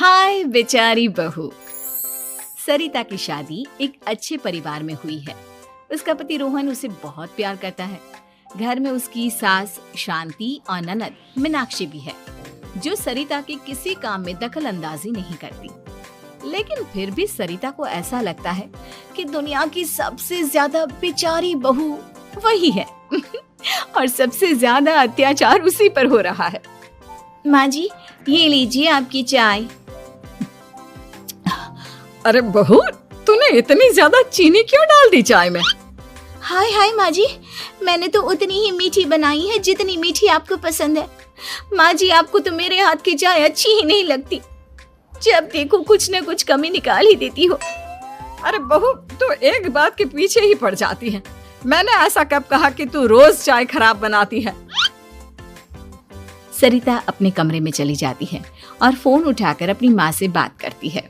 हाय बेचारी बहू। सरिता की शादी एक अच्छे परिवार में हुई है। उसका पति रोहन उसे बहुत प्यार करता है। घर में उसकी सास शांति और ननद मीनाक्षी भी है, जो सरिता के किसी काम में दखल अंदाजी नहीं करती। लेकिन फिर भी सरिता को ऐसा लगता है कि दुनिया की सबसे ज्यादा बेचारी बहू वही है और सबसे ज्यादा अत्याचार उसी पर हो रहा है। माँ जी, ये लीजिए आपकी चाय। अरे बहू, तूने इतनी ज्यादा चीनी क्यों डाल दी चाय में? हाय हाय माँ जी, मैंने तो उतनी ही मीठी बनाई है जितनी मीठी आपको पसंद है। माँ जी, आपको तो मेरे हाथ की चाय अच्छी ही नहीं लगती। जब देखो कुछ न कुछ कमी निकाल ही देती हो। अरे बहू, तू एक बात के पीछे ही पड़ जाती है। मैंने ऐसा कब कहा कि तू रोज चाय खराब बनाती है? सरिता अपने कमरे में चली जाती है और फोन उठाकर अपनी माँ से बात करती है।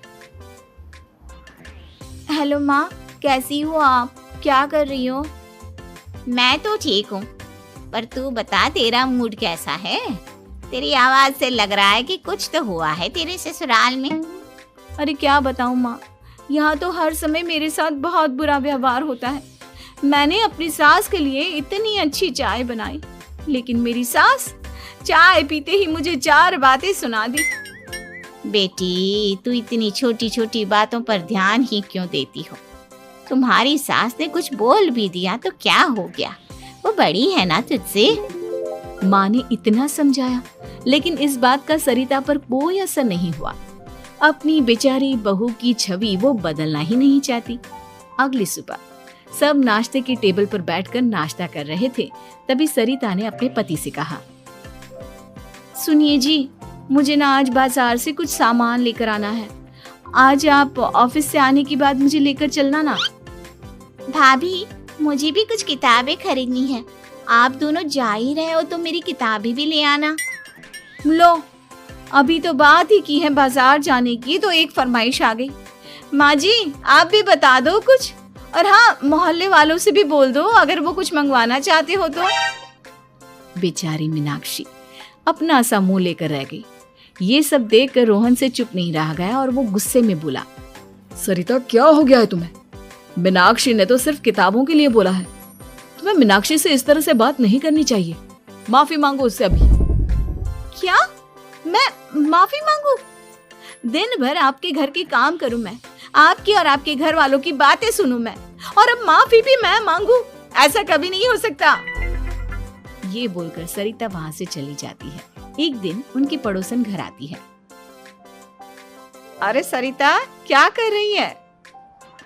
हेलो माँ, कैसी हो आप? क्या कर रही हो? मैं तो ठीक हूँ, पर तू बता, तेरा मूड कैसा है? तेरी आवाज से लग रहा है कि कुछ तो हुआ है तेरे ससुराल में। अरे क्या बताऊँ माँ, यहाँ तो हर समय मेरे साथ बहुत बुरा व्यवहार होता है। मैंने अपनी सास के लिए इतनी अच्छी चाय बनाई, लेकिन मेरी सास चाय पीते ही मुझे 4 बातें सुना दी। बेटी, तू इतनी छोटी छोटी बातों पर ध्यान ही क्यों देती हो? तुम्हारी सास ने कुछ बोल भी दिया तो क्या हो गया, वो बड़ी है ना तुझसे। माँ ने इतना समझाया, लेकिन इस बात का सरिता पर कोई असर नहीं हुआ। अपनी बेचारी बहू की छवि वो बदलना ही नहीं चाहती। अगली सुबह सब नाश्ते की टेबल पर बैठकर नाश्ता कर रहे थे, तभी सरिता ने अपने पति से कहा, सुनिए जी, मुझे ना आज बाजार से कुछ सामान लेकर आना है। आज आप ऑफिस से आने के बाद मुझे लेकर चलना ना। भाभी, मुझे भी कुछ किताबें खरीदनी है। आप दोनों जा ही रहे हो तो मेरी किताबें भी ले आना। लो, अभी तो बात ही की है बाजार जाने की तो एक फरमाइश आ गई। माँ जी, आप भी बता दो कुछ, और हाँ, मोहल्ले वालों से भी बोल दो अगर वो कुछ मंगवाना चाहते हो तो। बेचारी मीनाक्षी अपना सा मुंह लेकर रह गई। ये सब देखकर रोहन से चुप नहीं रह गया और वो गुस्से में बोला, सरिता, क्या हो गया है तुम्हें? मीनाक्षी ने तो सिर्फ किताबों के लिए बोला है। तुम्हें मीनाक्षी से इस तरह से बात नहीं करनी चाहिए। माफी मांगो उससे अभी। क्या? मैं माफी मांगू? दिन भर आपके घर के काम करूं मैं, आपकी और आपके घर वालों की बातें सुनूं मैं, और अब माफी भी मैं मांगू? ऐसा कभी नहीं हो सकता। ये बोलकर सरिता वहां से चली जाती है। एक दिन उनकी पड़ोसन घर आती है। अरे सरिता, क्या कर रही है?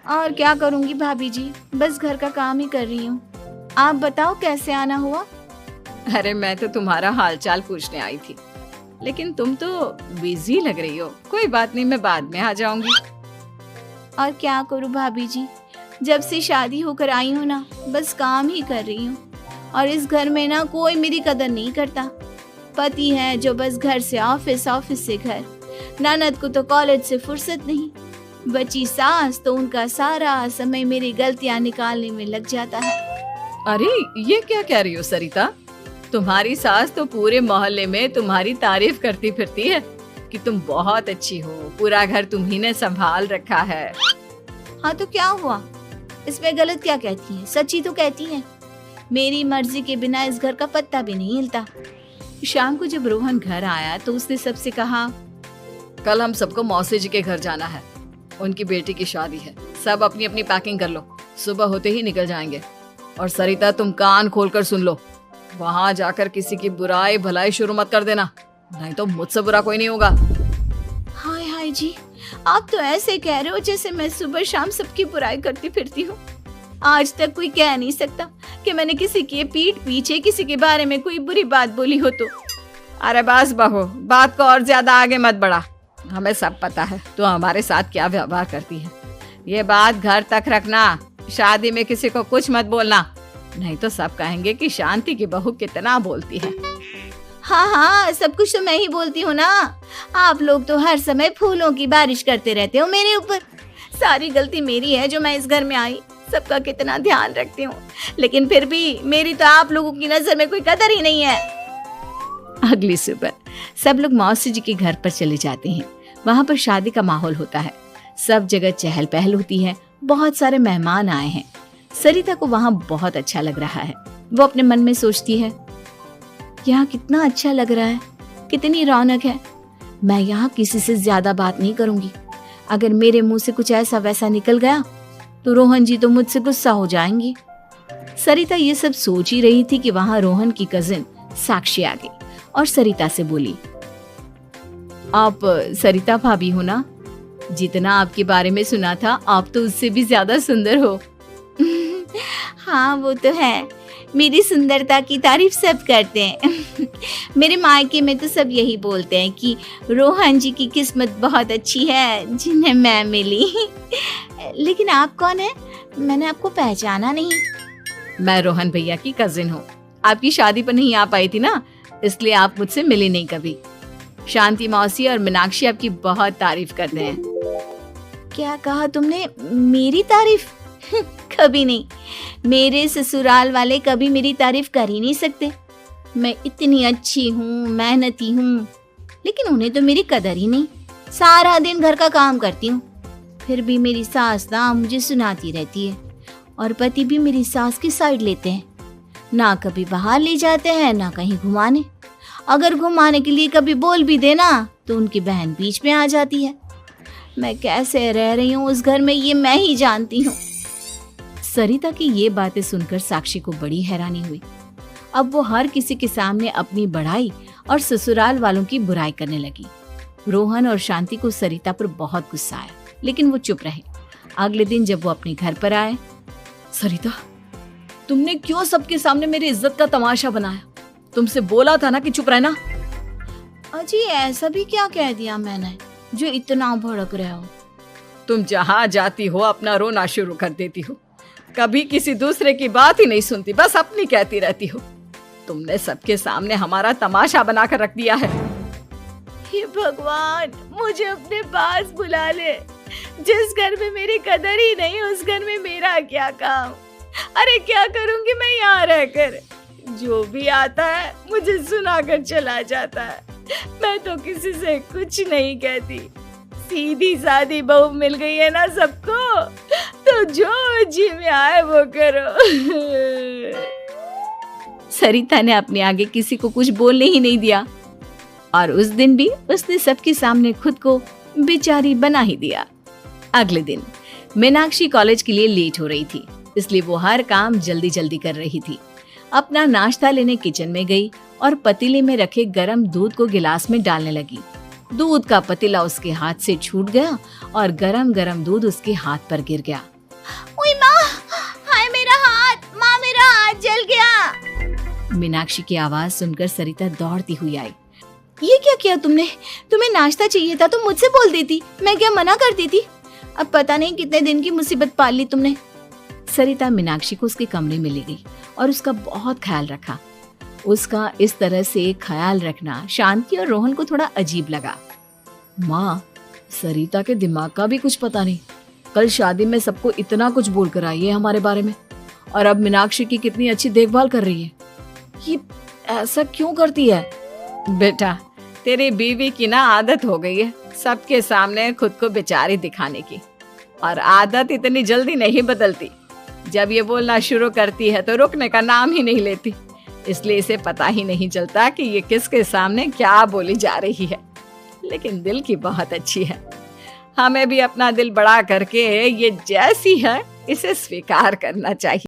और क्या करूंगी भाभी जी, बस घर का काम ही कर रही हूँ। आप बताओ कैसे आना हुआ? अरे मैं तो तुम्हारा हालचाल पूछने आई थी, लेकिन तुम तो बिजी लग रही हो। कोई बात नहीं, मैं बाद में आ जाऊंगी। और क्या करूँ भाभी जी, जब से शादी होकर आई हूँ ना, बस काम ही कर रही हूँ। और इस घर में ना कोई मेरी कदर नहीं करता। पति है जो बस घर से ऑफिस, ऑफिस से घर। ननद को तो कॉलेज से फुर्सत नहीं। बची सास तो उनका सारा समय मेरी गलतियां निकालने में लग जाता है। अरे ये क्या कह रही हो सरिता? तुम्हारी सास तो पूरे मोहल्ले में तुम्हारी तारीफ करती फिरती है कि तुम बहुत अच्छी हो, पूरा घर तुम्ही ने संभाल रखा है। हाँ तो क्या हुआ, इसमें गलत क्या कहती है? सच्ची तो कहती है। मेरी मर्जी के बिना इस घर का पत्ता भी नहीं हिलता। शाम को जब रोहन घर आया तो उसने सबसे कहा, कल हम सबको मौसी जी के घर जाना है। उनकी बेटी की शादी है। सब अपनी अपनी पैकिंग कर लो, सुबह होते ही निकल जाएंगे। और सरिता, तुम कान खोलकर सुन लो, वहाँ जाकर किसी की बुराई भलाई शुरू मत कर देना, नहीं तो मुझसे बुरा कोई नहीं होगा। हाय हाय जी, आप तो ऐसे कह रहे हो जैसे मैं सुबह शाम सबकी बुराई करती फिरती हूँ। आज तक कोई कह नहीं सकता कि मैंने किसी की पीठ पीछे किसी के बारे में कोई बुरी बात बोली हो तो। अरे बस बहू, बात को और ज्यादा आगे मत बढ़ा। हमें सब पता है तो हमारे साथ क्या व्यवहार करती है। ये बात घर तक रखना, शादी में किसी को कुछ मत बोलना, नहीं तो सब कहेंगे कि शांति की बहू कितना बोलती है। हाँ हाँ, सब कुछ तो मैं ही बोलती हूँ ना। आप लोग तो हर समय फूलों की बारिश करते रहते हो मेरे ऊपर। सारी गलती मेरी है जो मैं इस घर में आई, सबका कितना ध्यान रखती हूँ, लेकिन फिर भी मेरी तो आप लोगों की नजर में कोई कदर ही नहीं है। अगली सुबह सब लोग मौसी जी के घर पर चले जाते हैं। वहां पर शादी का माहौल होता है, सब जगह चहल पहल होती है, बहुत सारे मेहमान आए हैं। सरिता को वहां बहुत अच्छा लग रहा है। वो अपने मन में सोचती है, यहाँ कितना अच्छा लग रहा है, कितनी रौनक है। मैं यहाँ किसी से ज्यादा बात नहीं करूंगी। अगर मेरे मुंह से कुछ ऐसा वैसा निकल गया तो रोहन जी तो मुझसे गुस्सा हो जाएंगी। सरिता ये सब सोच ही रही थी कि वहां रोहन की कजिन साक्षी आ गई और सरिता से बोली, आप सरिता भाभी हो ना? जितना आपके बारे में सुना था, आप तो उससे भी ज्यादा सुंदर हो। हाँ वो तो है, मेरी सुंदरता की तारीफ सब करते हैं। मेरे मायके में तो सब यही बोलते हैं कि रोहन जी की किस्मत बहुत अच्छी है जिन्हें मैं मिली। लेकिन आप कौन है? मैंने आपको पहचाना नहीं। मैं रोहन भैया की कजिन हूँ। आपकी शादी पर नहीं आ पाई थी ना, इसलिए आप मुझसे मिले नहीं कभी। शांति मौसी और मीनाक्षी आपकी बहुत तारीफ करते हैं। क्या कहा तुमने? मेरी तारीफ? कभी नहीं। मेरे ससुराल वाले कभी मेरी तारीफ कर ही नहीं सकते। मैं इतनी अच्छी हूँ, मेहनती हूँ, लेकिन उन्हें तो मेरी कदर ही नहीं। सारा दिन घर का काम करती हूँ, फिर भी मेरी सास ना मुझे सुनाती रहती है, और पति भी मेरी सास की साइड लेते हैं। ना कभी बाहर ले जाते हैं, ना कहीं घुमाने। अगर घुमाने के लिए कभी बोल भी देना तो उनकी बहन बीच में आ जाती है। मैं कैसे रह रही हूँ उस घर में, ये मैं ही जानती हूँ। सरिता की ये बातें सुनकर साक्षी को बड़ी हैरानी हुई। अब वो हर किसी के सामने अपनी बढ़ाई और ससुराल वालों की बुराई करने लगी। रोहन और शांति को सरिता पर बहुत गुस्सा आया, लेकिन वो चुप रहे। अगले दिन जब वो अपने घर पर आए, सरिता, तुमने क्यों सबके सामने मेरी इज्जत का तमाशा बनाया? तुमसे बोला था ना कि चुप रहना। अजी ऐसा भी क्या कह दिया मैंने जो इतना भड़क रहे हो? तुम जहाँ जाती हो अपना रोना शुरू कर देती हो, कभी किसी दूसरे की बात ही नहीं सुनती, बस अपनी कहती रहती हो। तुमने सबके सामने हमारा तमाशा बनाकर रख दिया है। हे भगवान, मुझे अपने पास बुला ले। जिस घर में मेरी कदर ही नहीं, उस घर में मेरा क्या काम? अरे क्या करूंगी मैं यहाँ रहकर? जो भी आता है मुझे सुनाकर चला जाता है। मैं तो किसी से कुछ नहीं कहती। सीधी सादी बहू मिल गई है ना सबको, तो जो जी में आए वो करो। सरिता ने अपने आगे किसी को कुछ बोलने ही नहीं दिया, और उस दिन भी उसने सबके सामने खुद को बेचारी बना ही दिया। अगले दिन मीनाक्षी कॉलेज के लिए लेट हो रही थी, इसलिए वो हर काम जल्दी जल्दी कर रही थी। अपना नाश्ता लेने किचन में गई और पतीले में रखे गरम दूध को गिलास में डालने लगी। दूध का पतीला उसके हाथ से छूट गया और गरम गरम दूध उसके हाथ पर गिर गया। ओए माँ, हाय मेरा हाथ, माँ मेरा हाथ जल गया। मीनाक्षी की आवाज सुनकर सरिता दौड़ती हुई आई। ये क्या किया तुमने? तुम्हें नाश्ता चाहिए था तो मुझसे बोल देती, मैं क्या मना करती थी? अब पता नहीं कितने दिन की मुसीबत पाल ली तुमने। सरिता मीनाक्षी को उसके कमरे में ले गई और उसका बहुत ख्याल रखा। उसका इस तरह से ख्याल रखना शांति और रोहन को थोड़ा अजीब लगा। माँ, सरिता के दिमाग का भी कुछ पता नहीं। कल शादी में सबको इतना कुछ बोलकर आई है हमारे बारे में, और अब मीनाक्षी की कितनी अच्छी देखभाल कर रही है। ये ऐसा क्यों करती है? बेटा, तेरी बीवी की ना आदत हो गई है सबके सामने खुद को बेचारी दिखाने की, और आदत इतनी जल्दी नहीं बदलती। जब ये बोलना शुरू करती है तो रुकने का नाम ही नहीं लेती, इसलिए इसे पता ही नहीं चलता कि ये किसके सामने क्या बोली जा रही है। लेकिन दिल की बहुत अच्छी है। हमें भी अपना दिल बड़ा करके ये जैसी है इसे स्वीकार करना चाहिए।